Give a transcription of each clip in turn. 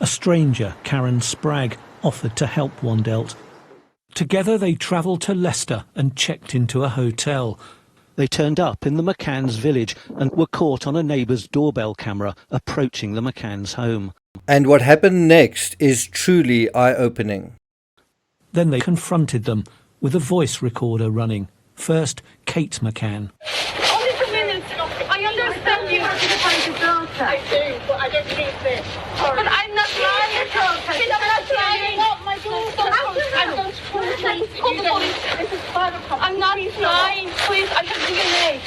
A stranger, Karen Spragg, offered to help Wandelt. Together they travelled to Leicester and checked into a hotel. They turned up in the McCann's village and were caught on a neighbour's doorbell camera approaching the McCann's home. And what happened next is truly eye-opening. Then they confronted them with a voice recorder running. First, Kate McCann. Oh, just a minute. I understand you want to find your daughter. I do, but I don't need this. Sorry. But I'm not lying. I'm not lying. Not my daughter. I'm going to call the police. Call the police. This is private property. I'm not lying. Please, I have DNA.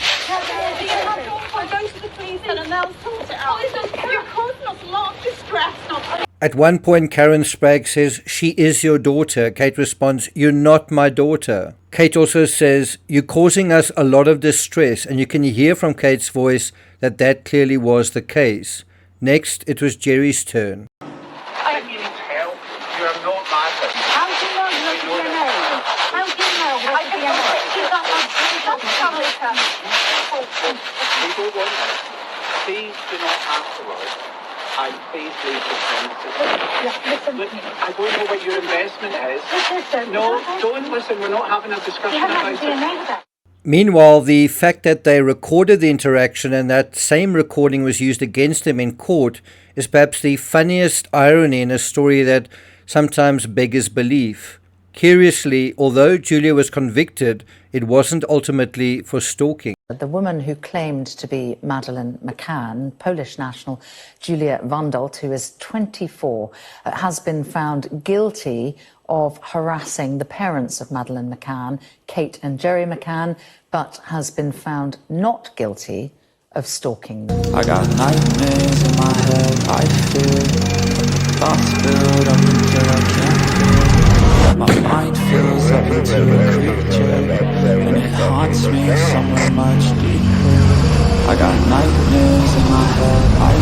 I'm going to the police and they'll sort it out. You're causing us a lot of distress. At one point, Karen Spragg says, "She is your daughter." Kate responds, "You're not my daughter." Kate also says, "You're causing us a lot of distress," and you can hear from Kate's voice that that clearly was the case. Next, it was Gerry's turn. I need help. You are not Madeleine. How do you know your DNA? How do you know what DNA? She's not family. We don't want this. Please do not afterwards. And please leave the premises. Look, I don't know what your investment is. Listen. No, don't listen. We're not having a discussion about it. Meanwhile, the fact that they recorded the interaction and that same recording was used against them in court is perhaps the funniest irony in a story that sometimes beggars belief. Curiously, although Julia was convicted, it wasn't ultimately for stalking. The woman who claimed to be Madeleine McCann, Polish national Julia Wandelt, who is 24, has been found guilty of harassing the parents of Madeleine McCann, Kate and Gerry McCann, but has been found not guilty of stalking them. I got nightmares in my head, I fear. Thoughts build up until I can't feel. My mind fills up into a creature, and it haunts me somewhere much deeper. I got nightmares in my head, I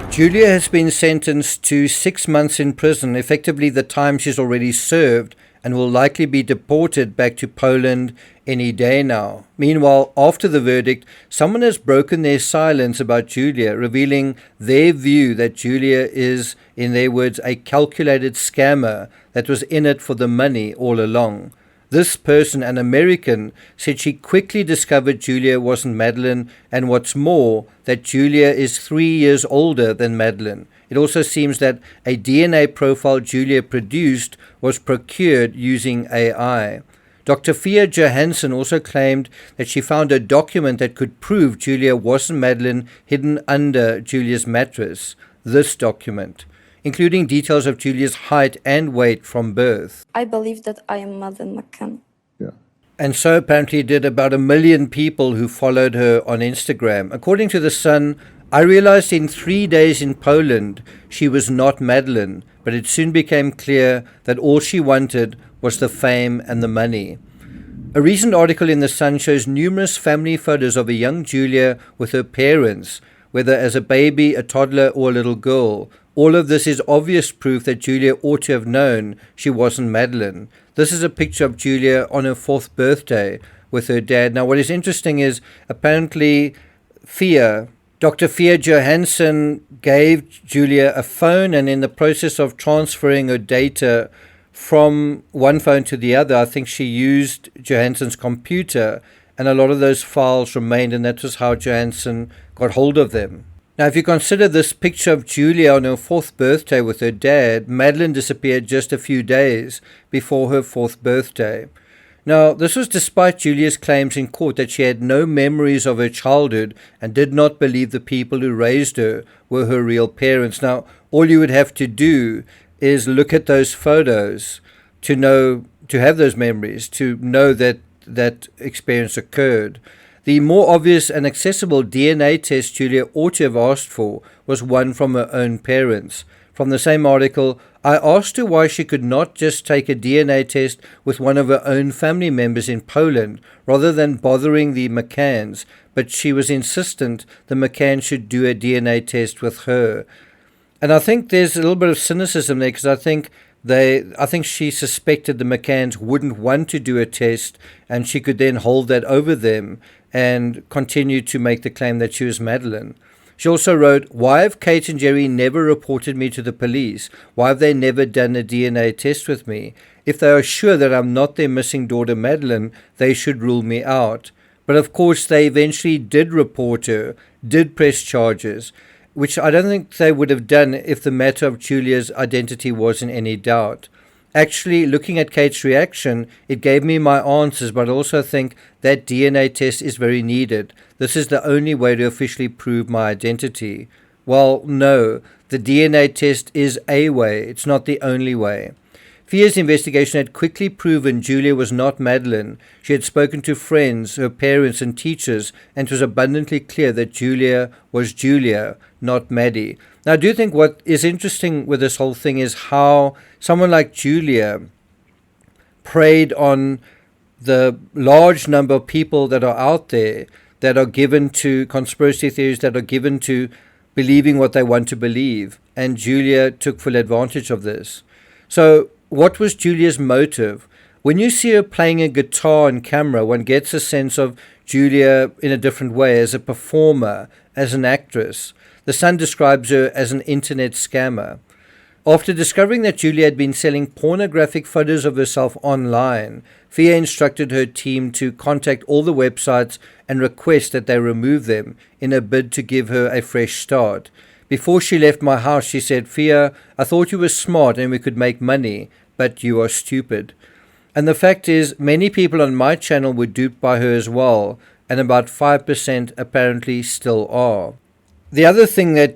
fear. Julia has been sentenced to 6 months in prison, effectively the time she's already served, and will likely be deported back to Poland any day now. Meanwhile, after the verdict, someone has broken their silence about Julia, revealing their view that Julia is, in their words, a calculated scammer that was in it for the money all along. This person, an American, said she quickly discovered Julia wasn't Madeleine, and what's more, that Julia is 3 years older than Madeleine. It also seems that a DNA profile Julia produced was procured using AI. Dr. Fia Johanson also claimed that she found a document that could prove Julia wasn't Madeleine hidden under Julia's mattress. This document, including details of Julia's height and weight from birth. I believe that I am Madeleine McCann. And so apparently did about 1 million people who followed her on Instagram. According to The Sun, I realized in 3 days in Poland she was not Madeleine, but it soon became clear that all she wanted was the fame and the money. A recent article in The Sun shows numerous family photos of a young Julia with her parents, whether as a baby, a toddler, or a little girl. All of this is obvious proof that Julia ought to have known she wasn't Madeleine. This is a picture of Julia on her 4th birthday with her dad. Now, what is interesting is apparently Dr. Fia Johanson gave Julia a phone, and in the process of transferring her data from one phone to the other, I think she used Johanson's computer, and a lot of those files remained, and that was how Johanson got hold of them. Now, if you consider this picture of Julia on her 4th birthday with her dad, Madeleine disappeared just a few days before her 4th birthday. Now, this was despite Julia's claims in court that she had no memories of her childhood and did not believe the people who raised her were her real parents. Now, all you would have to do is look at those photos to have those memories, to know that that experience occurred. The more obvious and accessible DNA test Julia ought to have asked for was one from her own parents. From the same article, I asked her why she could not just take a DNA test with one of her own family members in Poland rather than bothering the McCanns, but she was insistent the McCann should do a DNA test with her. And I think there's a little bit of cynicism there, because I think she suspected the McCanns wouldn't want to do a test, and she could then hold that over them and continue to make the claim that she was Madeleine. She also wrote, "Why have Kate and Gerry never reported me to the police? Why have they never done a DNA test with me? If they are sure that I'm not their missing daughter Madeleine, they should rule me out." But of course they eventually did report her, did press charges, which I don't think they would have done if the matter of Julia's identity was in any doubt. Actually, looking at Kate's reaction, it gave me my answers, but I also think that DNA test is very needed. This is the only way to officially prove my identity. Well, no, the DNA test is a way, it's not the only way. Fia's investigation had quickly proven Julia was not Madeleine. She had spoken to friends, her parents and teachers, and it was abundantly clear that Julia was Julia, not Maddie. Now, I do think what is interesting with this whole thing is how someone like Julia preyed on the large number of people that are out there that are given to conspiracy theories, that are given to believing what they want to believe. And Julia took full advantage of this. So what was Julia's motive? When you see her playing a guitar on camera, one gets a sense of Julia in a different way, as a performer, as an actress. The Sun describes her as an internet scammer. After discovering that Julia had been selling pornographic photos of herself online, Fia instructed her team to contact all the websites and request that they remove them in a bid to give her a fresh start. Before she left my house, she said, "Fia, I thought you were smart and we could make money, but you are stupid." And the fact is, many people on my channel were duped by her as well, and about 5% apparently still are. The other thing that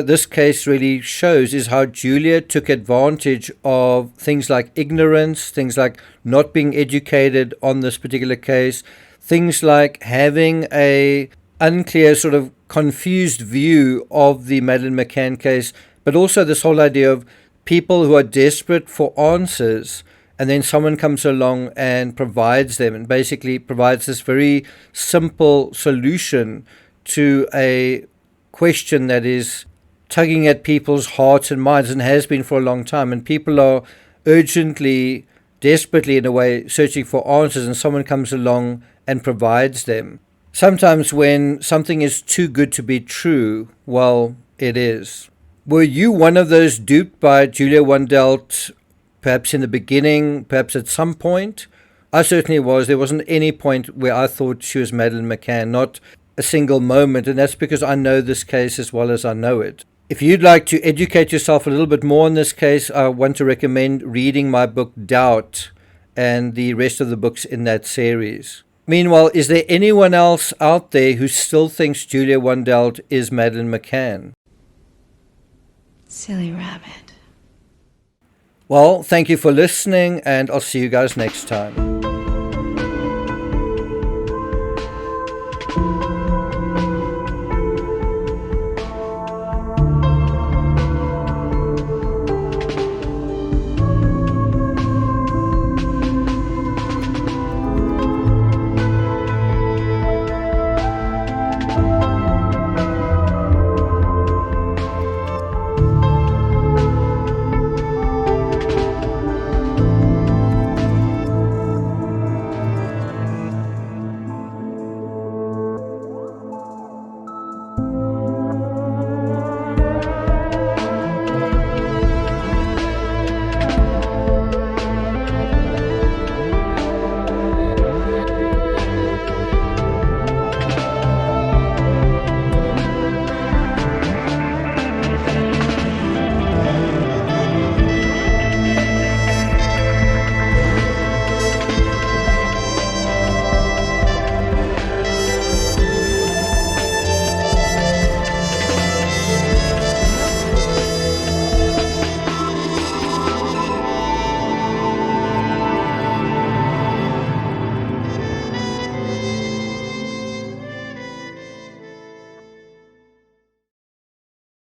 this case really shows is how Julia took advantage of things like ignorance, things like not being educated on this particular case, things like having a unclear, sort of confused view of the Madeleine McCann case, but also this whole idea of people who are desperate for answers, and then someone comes along and provides them, and basically provides this very simple solution to a question that is tugging at people's hearts and minds, and has been for a long time, and people are urgently, desperately in a way, searching for answers, and someone comes along and provides them. Sometimes when something is too good to be true, well, it is. Were you one of those duped by Julia Wandelt, perhaps in the beginning, perhaps at some point? I certainly was. There wasn't any point where I thought she was Madeleine McCann, not a single moment, and that's because I know this case as well as I know it. If you'd like to educate yourself a little bit more on this case, I want to recommend reading my book Doubt and the rest of the books in that series. Meanwhile, is there anyone else out there who still thinks Julia Wandelt is Madeleine McCann? Silly rabbit. Well, thank you for listening, and I'll see you guys next time.